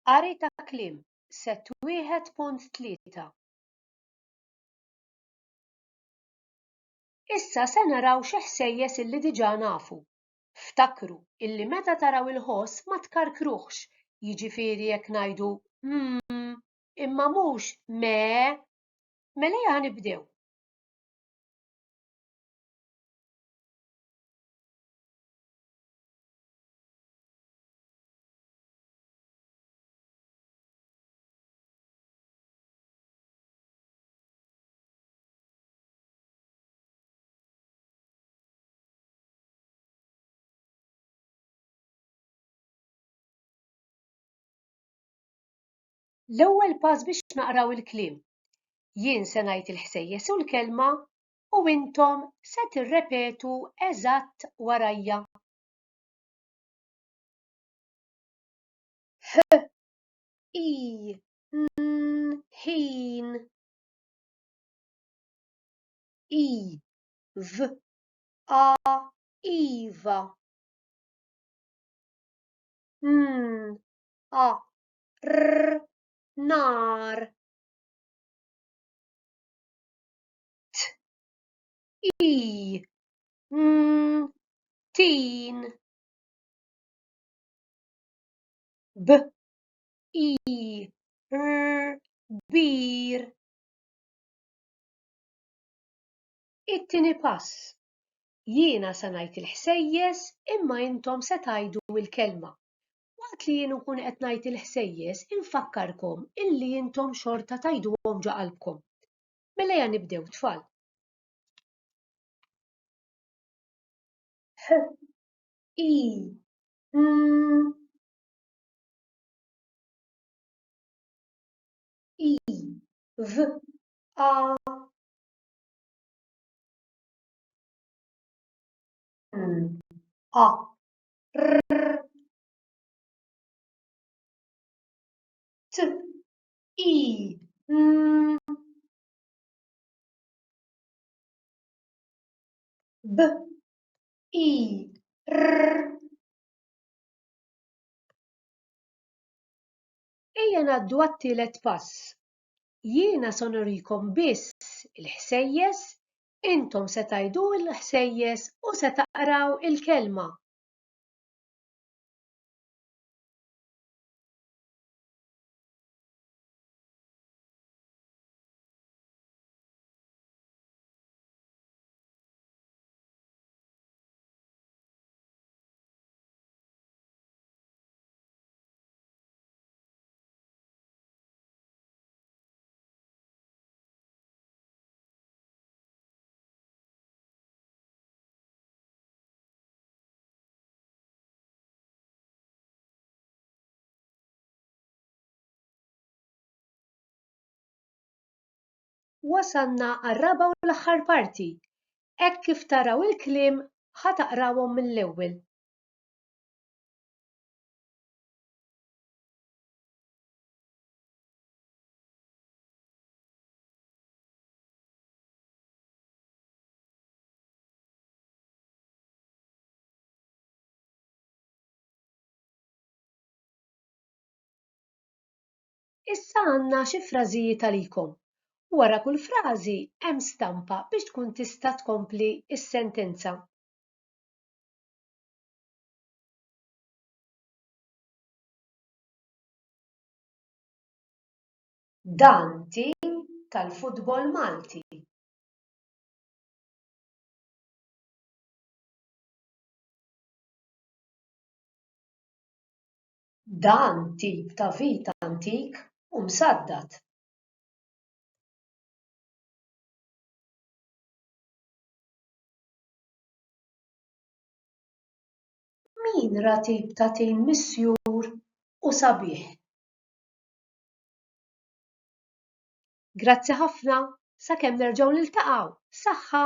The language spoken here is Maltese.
Qari ta' kliem, Set 1.3. Issa se naraw xi ħsejjes illi diġà nafu. Ftakru illi meta taraw il-ħoss ma tkarkruhx, jiġifieri jekk ngħidu imma mhux mee. Mela ejja nibdew. L-ewwel pass biex naqraw il-kliem. Jien se ngħid il-ħsejjes u l-kelma u intom se tirrepetu eżatt warajja. I, ħin. I, v, a, iva. A, r, nar. I, tin. B, i, r, bir. It-tieni pass. Jiena se ngħid il-ħsejjes imma intom se tgħidu l-kelma. Waqt li jien nkun qed ngħid il-ħsejjes infakkarkom illi intom xorta tgħiduhom ġa qalbkom. Mela ejja nibdew tfal. I, v, a, a, r, t, i, b, i, r. Ejja ngħaddu għat-tielet pass. Jiena se nurikom biss il-ħsejjes, intom se tgħidu l-ħsejjes u se taqraw il-kelma. Wasalna għar-raba' u l-aħħar parti. Hekk kif taraw il-kliem ħataqrawhom mill-ewwel. Issa għandna xi frażijiet għalikom. Wara kull frażi hemm stampa biex tkun tista' tkompli s-sentenza. Dan tim tal-futbol Malti. Dan tip ta' vita antik u msaddad. Min ra tip ta' tim misjur u sabiħ. Grazzi ħafna, sakemm nerġgħu niltaqgħu. Saħħa!